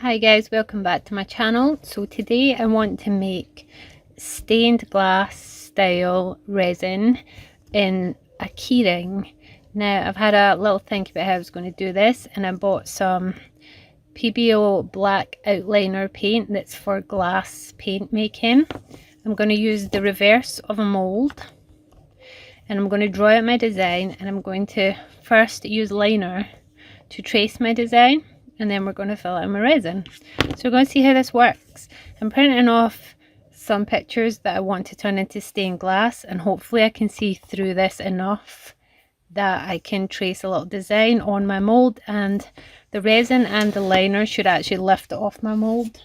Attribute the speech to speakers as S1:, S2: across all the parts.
S1: Hi guys, welcome back to my channel. So today I want to make stained glass style resin in a keyring. Now I've had a little think about how I was going to do this, and I bought some PBO black outliner paint that's for glass paint making. I'm going to use the reverse of a mold, and I'm going to draw out my design, and I'm going to first use liner to trace my design, and then we're going to fill it in my resin. So we're going to see how this works. I'm printing off some pictures that I want to turn into stained glass, and hopefully I can see through this enough that I can trace a little design on my mold, and the resin and the liner should actually lift it off my mold.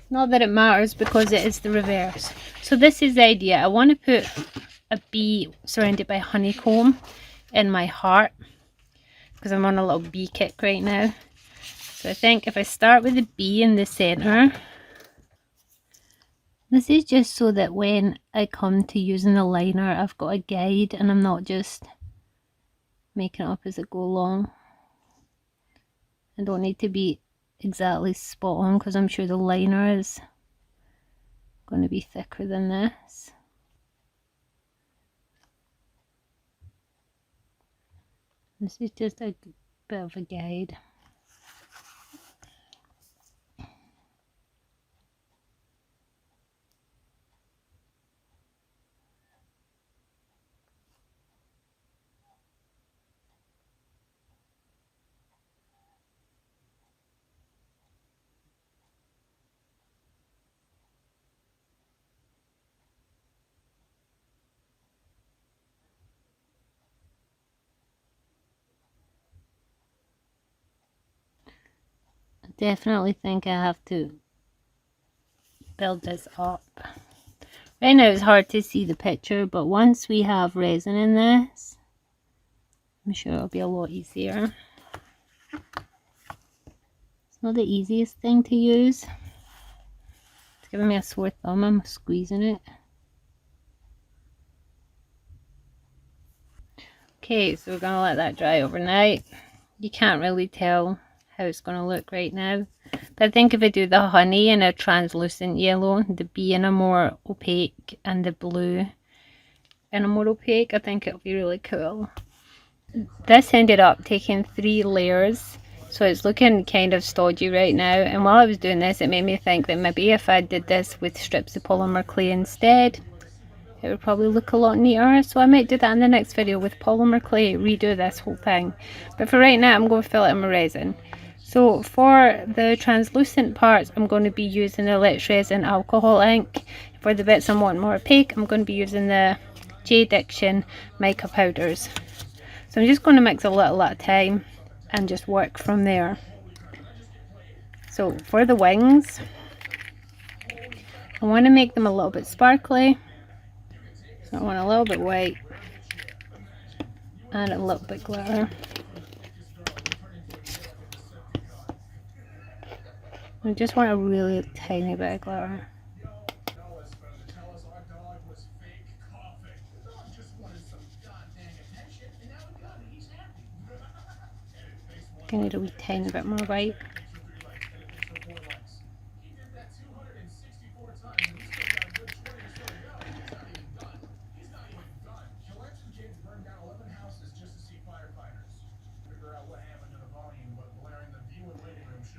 S1: Not that it matters because it is the reverse. So this is the idea. I want to put a bee surrounded by honeycomb in my heart, because I'm on a little bee kick right now. So I think if I start with the bee in the center, this is just so that when I come to using the liner, I've got a guide and I'm not just making it up as I go along. I don't need to be exactly spot on because I'm sure the liner is going to be thicker than this. This is just a bit of a guide. I definitely think I have to build this up. Right now it's hard to see the picture, but once we have resin in this, I'm sure it'll be a lot easier. It's not the easiest thing to use. It's giving me a sore thumb. I'm squeezing it. Okay, so we're going to let that dry overnight. You can't really tell how it's going to look right now. But I think if I do the honey in a translucent yellow, the bee in a more opaque, and the blue in a more opaque, I think it'll be really cool. This ended up taking 3 layers, so it's looking kind of stodgy right now. And while I was doing this, it made me think that maybe if I did this with strips of polymer clay instead, it would probably look a lot neater. So I might do that in the next video with polymer clay, redo this whole thing. But for right now, I'm going to fill it in my resin. So for the translucent parts, I'm going to be using the Let's Resin alcohol ink. For the bits I want more opaque, I'm going to be using the J Diction mica powders. So I'm just going to mix a little at a time and just work from there. So for the wings, I want to make them a little bit sparkly. So I want a little bit white and a little bit glitter. I just want a really tiny bit of glitter. I need a wee tiny bit more white.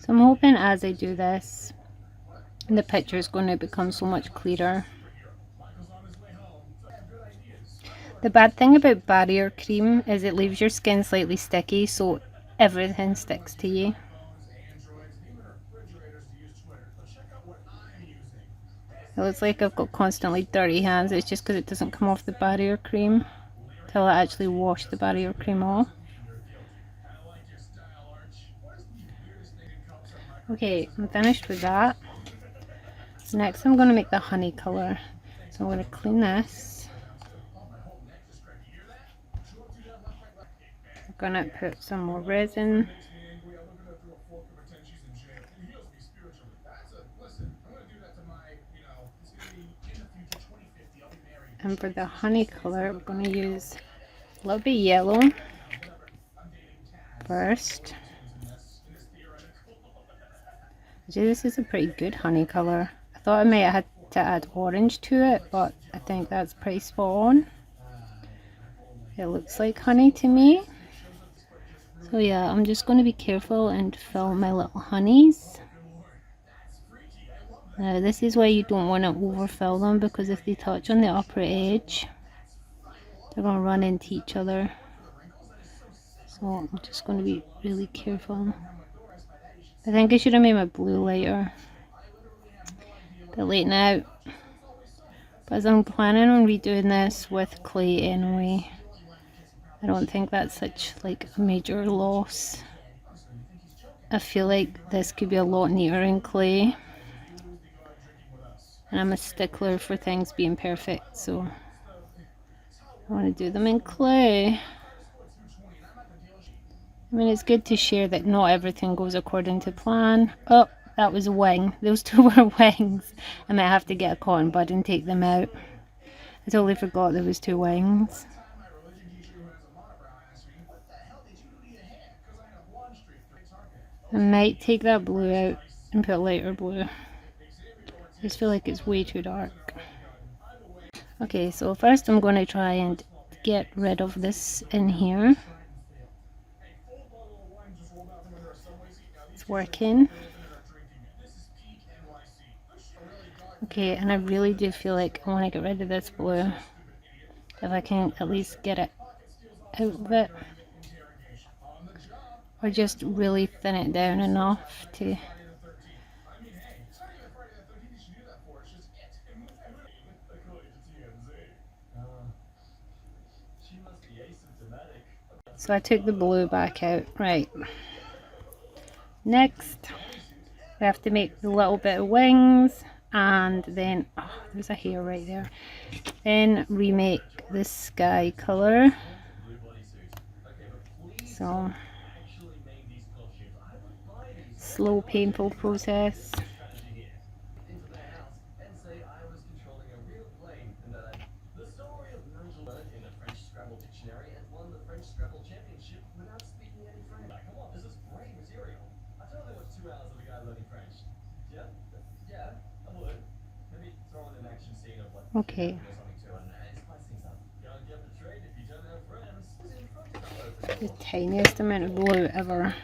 S1: So I'm hoping as I do this, the picture is going to become so much clearer. The bad thing about barrier cream is it leaves your skin slightly sticky, so everything sticks to you. It looks like I've got constantly dirty hands. It's just because it doesn't come off the barrier cream till I actually wash the barrier cream off. Okay, I'm finished with that. Next I'm going to make the honey color. So I'm going to clean this. I'm going to put some more resin. And for the honey color, we're going to use a little bit yellow first. Actually, this is a pretty good honey colour. I thought I might have had to add orange to it, but I think that's pretty spot on. It looks like honey to me. So yeah, I'm just going to be careful and fill my little honeys. Now this is why you don't want to overfill them, because if they touch on the upper edge, they're going to run into each other. So I'm just going to be really careful. I think I should have made my blue lighter. A bit late now. But I'm planning on redoing this with clay anyway. I don't think that's such like a major loss. I feel like this could be a lot neater in clay. And I'm a stickler for things being perfect, so I want to do them in clay. I mean, it's good to share that not everything goes according to plan. Oh, that was a wing. Those two were wings. I might have to get a cotton bud and take them out. I totally forgot there was two wings. I might take that blue out and put lighter blue. I just feel like it's way too dark. Okay, so first I'm going to try and get rid of this in here. It's working. Okay, and I really do feel like I want to get rid of this blue. If I can at least get it out of it. Or just really thin it down enough to... So I took the blue back out. Right. Next, we have to make the little bit of wings, and then, oh, there's a hair right there. Then remake the sky color. So, slow, painful process. Okay. The tiniest amount of blue ever.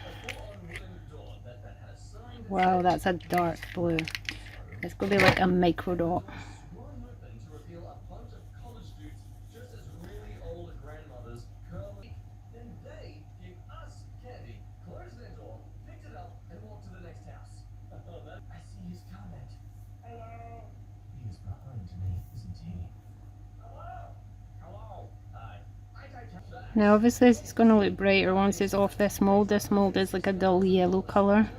S1: Wow, that's a dark blue. It's going to be like a micro dot. Now obviously this is going to look brighter once it's off this mold. This mold is like a dull yellow colour.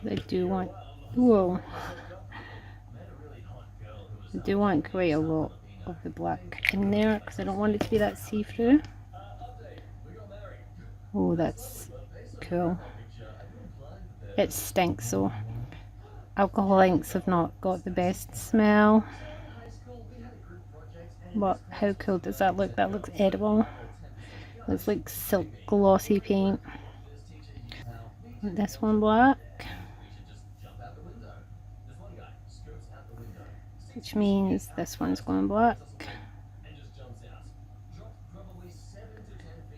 S1: I do want, whoa, I do want quite a lot of the black in there because I don't want it to be that see-through. Oh, that's cool. It stinks, so alcohol inks have not got the best smell. But how cool does that look? That looks edible. Looks like silk glossy paint. This one black, which means this one's going black,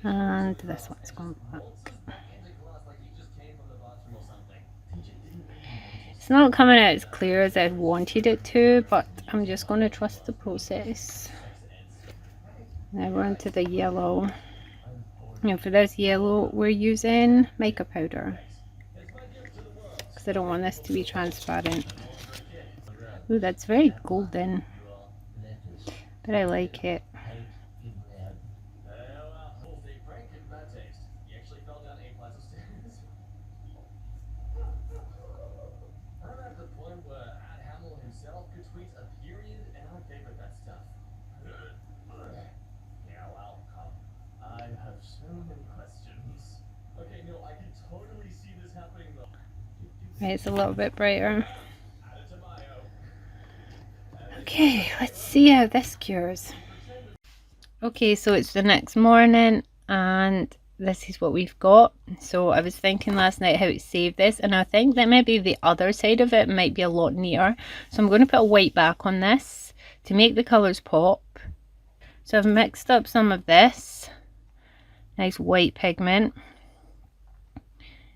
S1: and this one's going black. It's not coming out as clear as I wanted it to, but I'm just going to trust the process. Now we're into the yellow. Now for this yellow we're using mica powder because I don't want this to be transparent. Ooh, that's very golden, but I like it. Right, it's a little bit brighter. Okay, let's see how this cures. Okay, so it's the next morning and this is what we've got. So I was thinking last night how to save this, and I think that maybe the other side of it might be a lot neater. So I'm going to put a white back on this to make the colours pop. So I've mixed up some of this nice white pigment,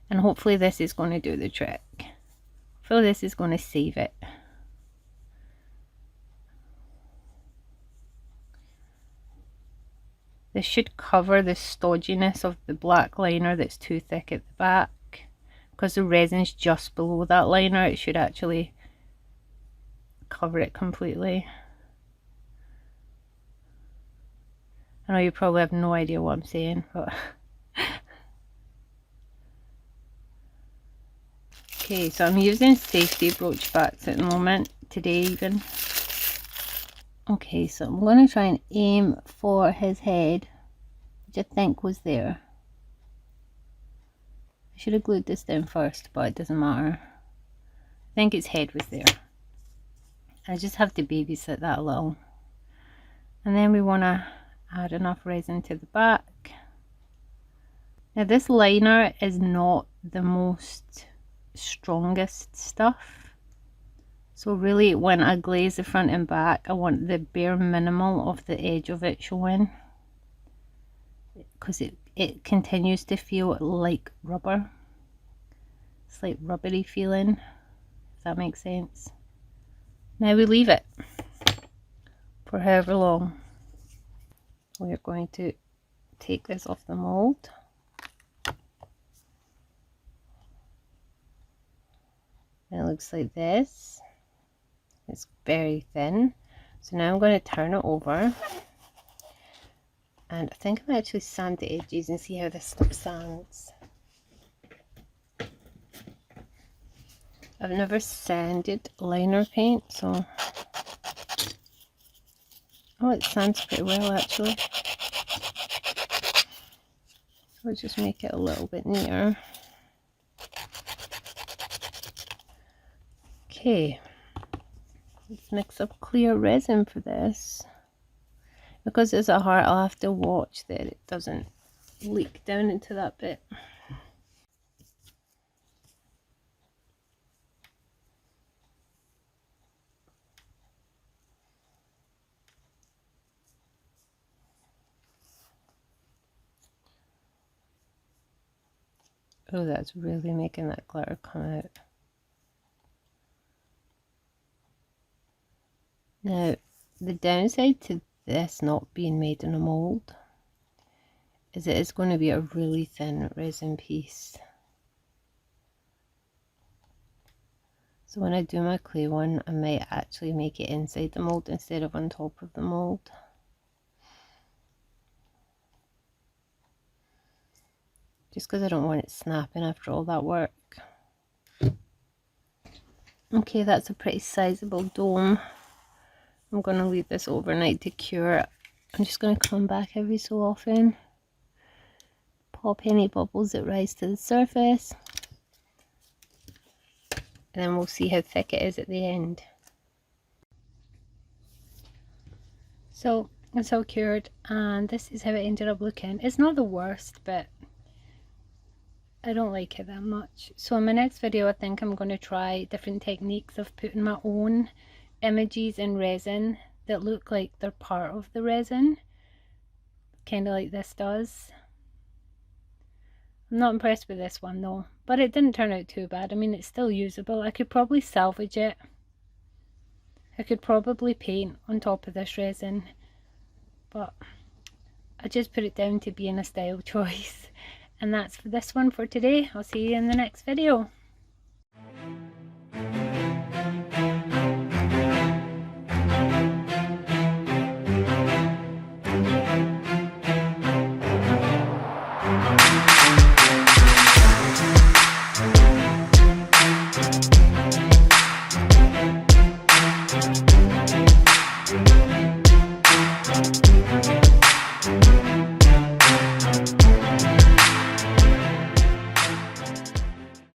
S1: and hopefully this is going to do the trick. Hopefully this is going to save it. This should cover the stodginess of the black liner that's too thick at the back. Because the resin's just below that liner, it should actually cover it completely. I know you probably have no idea what I'm saying, but okay, so I'm using safety brooch backs at the moment, today even. Okay, so I'm going to try and aim for his head, which I think was there. I should have glued this down first, but it doesn't matter. I think his head was there. I just have to babysit that a little. And then we want to add enough resin to the back. Now this liner is not the most strongest stuff, so really when I glaze the front and back I want the bare minimal of the edge of it showing, because it continues to feel like rubber. It's like rubbery feeling, if that makes sense. Now we leave it for however long. We're going to take this off the mold. And it looks like this. It's very thin. So now I'm going to turn it over. And I think I'm actually sand the edges and see how this sands. I've never sanded liner paint, so oh, it sands pretty well actually. We'll just make it a little bit neater. Okay, let's mix up clear resin for this. Because it's a heart, I'll have to watch that it doesn't leak down into that bit. Oh, that's really making that glitter come out. Now, the downside to this not being made in a mold is it is going to be a really thin resin piece. So when I do my clay one, I might actually make it inside the mold instead of on top of the mold. Just because I don't want it snapping after all that work. Okay, that's a pretty sizable dome. I'm going to leave this overnight to cure. I'm just going to come back every so often. Pop any bubbles that rise to the surface. And then we'll see how thick it is at the end. So it's all cured and this is how it ended up looking. It's not the worst, but I don't like it that much. So in my next video I think I'm going to try different techniques of putting my own images in resin that look like they're part of the resin, kind of like this does. I'm not impressed with this one though, but it didn't turn out too bad. I mean, it's still usable. I could probably salvage it. I could probably paint on top of this resin, but I just put it down to being a style choice. And that's for this one for today. I'll see you in the next video.